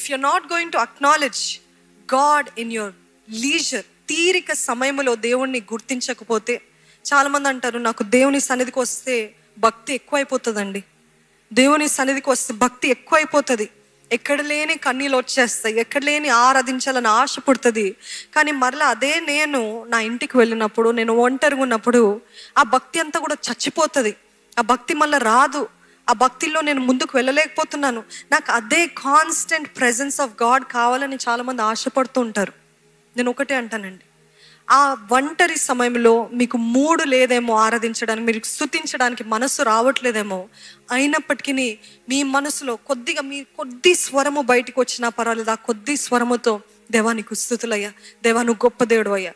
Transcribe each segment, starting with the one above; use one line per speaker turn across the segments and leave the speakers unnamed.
you're not going to acknowledge God in your leisure, తీరిక సమయంలో దేవుణ్ణి గుర్తించకపోతే, చాలామంది అంటారు నాకు దేవుని సన్నిధికి వస్తే భక్తి ఎక్కువైపోతుందండి, దేవుని సన్నిధికి వస్తే భక్తి ఎక్కువైపోతుంది, ఎక్కడ లేని కన్నీళ్ళు వచ్చేస్తాయి, ఎక్కడ లేని ఆరాధించాలని ఆశ పుడుతుంది. కానీ మరలా అదే నేను నా ఇంటికి వెళ్ళినప్పుడు, నేను ఒంటరిగా ఉన్నప్పుడు ఆ భక్తి అంతా కూడా చచ్చిపోతుంది, ఆ భక్తి మళ్ళీ రాదు, ఆ భక్తిలో నేను ముందుకు వెళ్ళలేకపోతున్నాను. నాకు అదే కాన్స్టెంట్ ప్రెజెన్స్ ఆఫ్ గాడ్ కావాలని చాలామంది ఆశపడుతూ ఉంటారు. నేను ఒకటే అంటానండి, ఆ ఒంటరి సమయంలో మీకు మూడు లేదేమో ఆరాధించడానికి, మీరు స్తుతించడానికి మనసు రావట్లేదేమో, అయినప్పటికీ మీ మనసులో కొద్దిగా మీ కొద్ది స్వరము బయటికి వచ్చినా పర్వాలేదు, ఆ కొద్ది స్వరముతో దేవానికి స్తుతులయ్యా, దేవాను గొప్ప దేవుడు అయ్యా,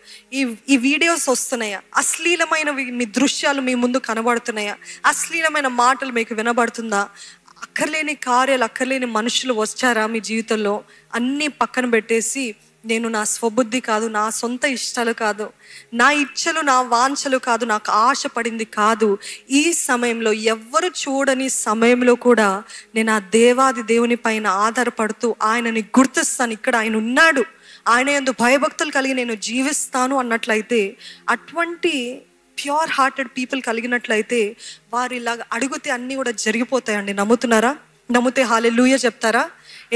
ఈ వీడియోస్ వస్తున్నాయా, అశ్లీలమైనవి మీ దృశ్యాలు మీ ముందు కనబడుతున్నాయా, అశ్లీలమైన మాటలు మీకు వినబడుతుందా, అక్కర్లేని కార్యాలు అక్కర్లేని మనుషులు వచ్చారా మీ జీవితంలో, అన్నీ పక్కన పెట్టేసి నేను నా స్వబుద్ధి కాదు, నా సొంత ఇష్టాలు కాదు, నా ఇచ్చలు నా వాంఛలు కాదు, నాకు ఆశ పడింది కాదు, ఈ సమయంలో ఎవ్వరు చూడని సమయంలో కూడా నేను ఆ దేవాది దేవుని పైన ఆధారపడుతూ ఆయనని గుర్తిస్తాను, ఇక్కడ ఆయన ఉన్నాడు, ఆయన యందు భయభక్తులు కలిగి నేను జీవిస్తాను అన్నట్లయితే, అటువంటి ప్యూర్ హార్టెడ్ పీపుల్ కలిగినట్లయితే వారు ఇలాగ అడిగితే అన్నీ కూడా జరిగిపోతాయండి. నమ్ముతున్నారా? నమ్మితే హల్లెలూయా చెప్తారా?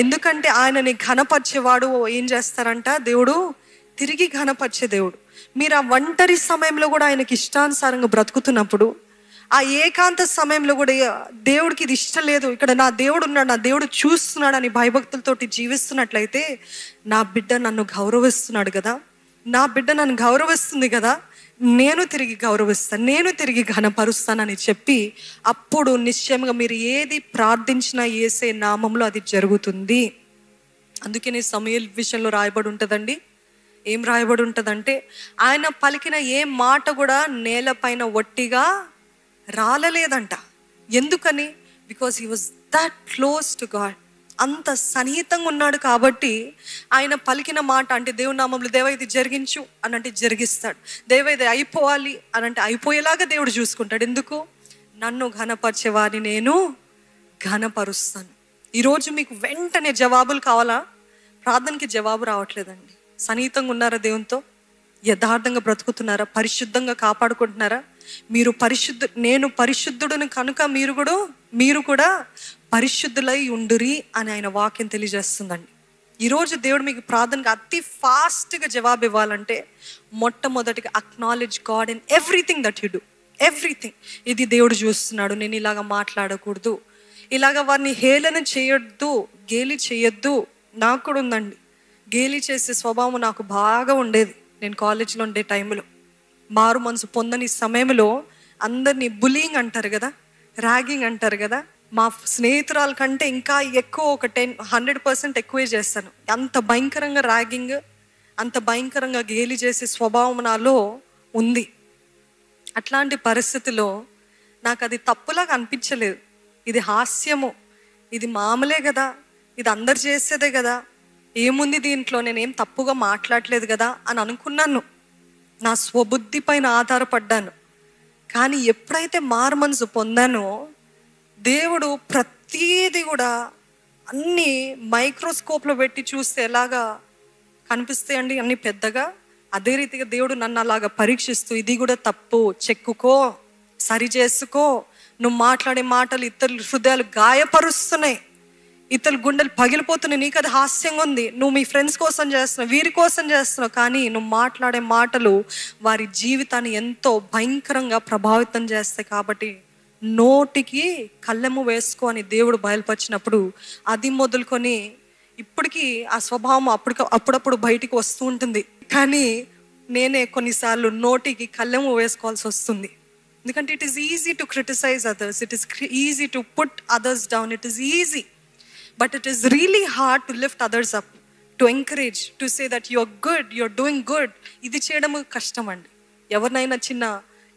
ఎందుకంటే ఆయనని ఘనపరిచేవాడు ఏం చేస్తారంట, దేవుడు తిరిగి ఘనపరిచే దేవుడు. మీరు ఆ ఒంటరి సమయంలో కూడా ఆయనకి ఇష్టానుసారంగా బ్రతుకుతున్నప్పుడు, ఆ ఏకాంత సమయంలో కూడా దేవుడికి ఇది ఇష్టం లేదు, ఇక్కడ నా దేవుడు ఉన్నాడు, నా దేవుడు చూస్తున్నాడు అని భయభక్తులతోటి జీవిస్తున్నట్లయితే, నా బిడ్డ నన్ను గౌరవిస్తున్నాడు కదా, నా బిడ్డ నన్ను గౌరవిస్తుంది కదా, నేను తిరిగి గౌరవిస్తాను, నేను తిరిగి ఘనపరుస్తానని చెప్పి, అప్పుడు నిశ్చయంగా మీరు ఏది ప్రార్థించినా యేసే నామంలో అది జరుగుతుంది. అందుకని సమూయేలు విషయంలో రాయబడి ఉంటుందండి, ఏం రాయబడి ఉంటుందంటే, ఆయన పలికిన ఏ మాట కూడా నేలపైన ఒట్టిగా రాలలేదంట. ఎందుకని? Because he was that close to God. అంత సన్నిహితంగా ఉన్నాడు కాబట్టి ఆయన పలికిన మాట, అంటే దేవుని నామంలో దేవా ఇది జరిగించు అని అంటే జరిగిస్తాడు, దేవా ఇది అయిపోవాలి అని అంటే అయిపోయేలాగా దేవుడు చూసుకుంటాడు. ఎందుకు? నన్ను ఘనపరిచేవారిని నేను ఘనపరుస్తాను. ఈరోజు మీకు వెంటనే జవాబులు కావాలా? ప్రార్థనకి జవాబు రావట్లేదండి. సన్నిహితంగా ఉన్నారా దేవునితో? యథార్థంగా బ్రతుకుతున్నారా? పరిశుద్ధంగా కాపాడుకుంటున్నారా? మీరు నేను పరిశుద్ధుడుని కనుక మీరు కూడా పరిశుద్ధులై ఉండురి అని ఆయన వాక్యం తెలియజేస్తుందండి. ఈరోజు దేవుడు మీకు ప్రార్థనగా అతి ఫాస్ట్గా జవాబు ఇవ్వాలంటే, మొట్టమొదటిగా acknowledge God in everything that you do. Everything. ఇది దేవుడు చూస్తున్నాడు, నేను ఇలాగ మాట్లాడకూడదు, ఇలాగ వారిని హేళన చేయొద్దు, గేలి చేయొద్దు. నాకు కూడా ఉందండి, గేలి చేసే స్వభావం నాకు బాగా ఉండేది. నేను కాలేజీలో ఉండే టైంలో, మారు మనసు పొందని సమయంలో అందరినీ బులింగ్ అంటారు కదా, ర్యాగింగ్ అంటారు కదా, మా స్నేహితురాల కంటే ఇంకా ఎక్కువ, ఒక 100% ఎక్కువే చేస్తాను. అంత భయంకరంగా ర్యాగింగ్, అంత భయంకరంగా గేలి చేసే స్వభావం నాలో ఉంది. అట్లాంటి పరిస్థితిలో నాకు అది తప్పులాగా అనిపించలేదు, ఇది హాస్యము, ఇది మామూలే కదా, ఇది అందరు చేసేదే కదా, ఏముంది దీంట్లో, నేనేం తప్పుగా మాట్లాడలేదు కదా అని అనుకున్నాను. నా స్వబుద్ధి పైన ఆధారపడ్డాను. కానీ ఎప్పుడైతే మారు మనసు పొందానో, దేవుడు ప్రతీది కూడా అన్నీ మైక్రోస్కోప్లో పెట్టి చూస్తే ఎలాగా కనిపిస్తాయండి అన్నీ పెద్దగా, అదే రీతిగా దేవుడు నన్ను అలాగా పరీక్షిస్తూ, ఇది కూడా తప్పు, చెక్కుకో, సరి చేసుకో, నువ్వు మాట్లాడే మాటలు ఇతరుల హృదయాలు గాయపరుస్తున్నాయి, ఇతరుల గుండెలు పగిలిపోతున్నాయి, నీకు అది హాస్యంగా ఉంది, నువ్వు మీ ఫ్రెండ్స్ కోసం చేస్తున్నావు, వీరి కోసం చేస్తున్నావు, కానీ నువ్వు మాట్లాడే మాటలు వారి జీవితాన్ని ఎంతో భయంకరంగా ప్రభావితం చేస్తాయి. కాబట్టి నోటికి కళ్ళెము వేసుకో అని దేవుడు బయలుపరిచినప్పుడు, అది మొదలుకొని ఇప్పటికీ ఆ స్వభావం అప్పుడప్పుడు బయటికి వస్తూ ఉంటుంది. కానీ నేనే కొన్నిసార్లు నోటికి కళ్ళెము వేసుకోవాల్సి వస్తుంది. ఎందుకంటే it is easy to criticise others, it is easy to put others down, it is easy, but it is really hard to lift others up, to encourage, to say that you're good, you're doing good. ఇది చేయడం కష్టం అండి. ఎవరినైనా చిన్న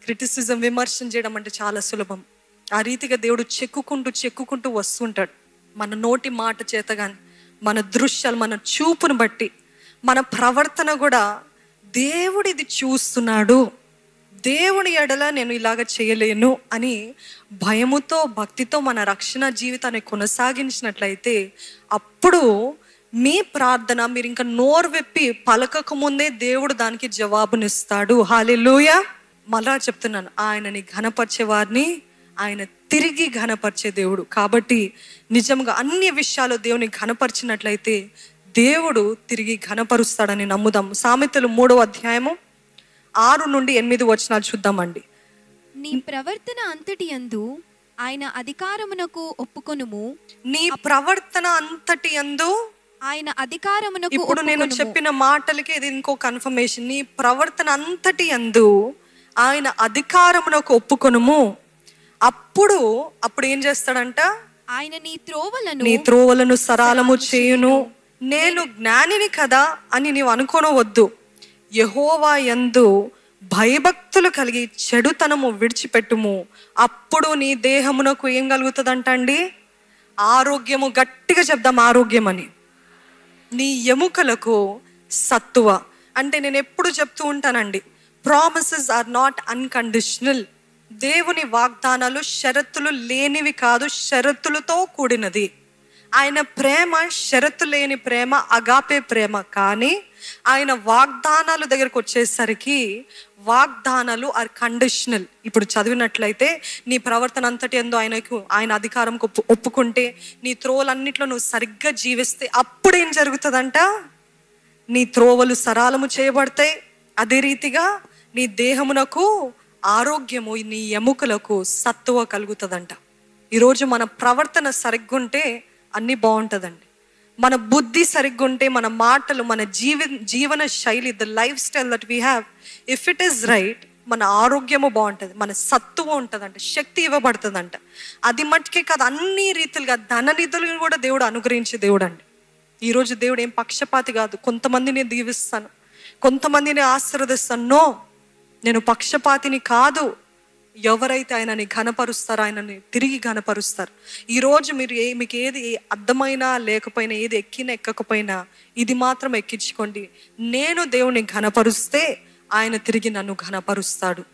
criticism, విమర్శన చేయడం అంటే చాలా సులభం. ఆ రీతిగా దేవుడు చెక్కుకుంటూ వస్తుంటాడు. మన నోటి మాట చేత కానీ, మన దృశ్యాలు, మన చూపును బట్టి, మన ప్రవర్తన కూడా దేవుడు ఇది చూస్తున్నాడు, దేవుని ఎడల నేను ఇలాగ చేయలేను అని భయముతో, భక్తితో మన రక్షణ జీవితాన్ని కొనసాగించినట్లయితే, అప్పుడు మీ ప్రార్థన మీరు ఇంకా నోరు విప్పి పలకక ముందే దేవుడు దానికి జవాబునిస్తాడు. హల్లెలూయా. మళ్ళా చెప్తున్నాను, ఆయనని ఘనపరిచే వారిని ఆయన తిరిగి ఘనపరిచే దేవుడు. కాబట్టి నిజంగా అన్ని విషయాలు దేవుని ఘనపరిచినట్లయితే దేవుడు తిరిగి ఘనపరుస్తాడని నమ్ముదాం. సామెతలు 3వ అధ్యాయము 6 నుండి 8 వచనాలు చూద్దామండి.
నీ ప్రవర్తన అంతటి యందు ఆయన అధికారమునకు ఒప్పుకొనుము.
నీ ప్రవర్తన అంతటి యందు
ఆయన అధికారమునకు.
ఇప్పుడు నేను చెప్పిన మాటలకి ఇది ఇంకో కన్ఫర్మేషన్. నీ ప్రవర్తన అంతటి యందు ఆయన అధికారమునకు ఒప్పుకొనుము. అప్పుడు ఏం చేస్తాడంట?
ఆయన నీ
త్రోవలను సరళము చేయును. నేను జ్ఞానిని కదా అని నీవు అనుకోనవద్దు. యెహోవా యందు భయభక్తులు కలిగి చెడుతనము విడిచిపెట్టుము. అప్పుడు నీ దేహమునకు ఏం కలుగుతుందంట అండి? ఆరోగ్యము. గట్టిగా చెప్దాం ఆరోగ్యం అని. నీ ఎముకలకు సత్తువ. అంటే నేను ఎప్పుడు చెప్తూ ఉంటానండి, ప్రామిసెస్ ఆర్ నాట్ అన్కండిషనల్. దేవుని వాగ్దానాలు షరతులు లేనివి కాదు, షరతులతో కూడినది. ఆయన ప్రేమ షరతు లేని ప్రేమ, అగాపే ప్రేమ. కానీ ఆయన వాగ్దానాల దగ్గరకు వచ్చేసరికి వాగ్దానాలు ఆర్ కండిషనల్. ఇప్పుడు చదివినట్లయితే నీ ప్రవర్తన అంతటి యందు ఆయన అధికారంకు ఒప్పుకుంటే, నీ త్రోవలన్నిట్లో నువ్వు సరిగ్గా జీవిస్తే అప్పుడు ఏం జరుగుతుందంట? నీ త్రోవలు సరళము చేయబడతాయి. అదే రీతిగా నీ దేహమునకు ఆరోగ్యము, నీ ఎముకలకు సత్తువ కలుగుతుందంట. ఈరోజు మన ప్రవర్తన సరిగ్గుంటే అన్నీ బాగుంటుందండి. మన బుద్ధి సరిగ్గా ఉంటే, మన మాటలు, మన జీవన శైలి, the life style that we have, if it is right, మన ఆరోగ్యము బాగుంటుంది, మన సత్తువ ఉంటుందంట, శక్తి ఇవ్వబడుతుందంట. అది మట్టుకే కాదు, అన్ని రీతిలుగా ధననిధులను కూడా దేవుడు అనుగ్రహించే దేవుడు అండి. ఈరోజు దేవుడు ఏం పక్షపాతి కాదు. కొంతమందిని దీవిస్తాను, కొంతమందిని ఆశీర్వదిస్తాను. నో, నేను పక్షపాతిని కాదు. ఎవరైతే ఆయనని ఘనపరుస్తారో ఆయనని తిరిగి ఘనపరుస్తారు. ఈరోజు మీకు ఏది అర్థమైనా లేకపోయినా, ఏది ఎక్కినా ఎక్కకపోయినా, ఇది మాత్రం ఎక్కించుకోండి. నేను దేవుని ఘనపరుస్తే ఆయన తిరిగి నన్ను ఘనపరుస్తాడు.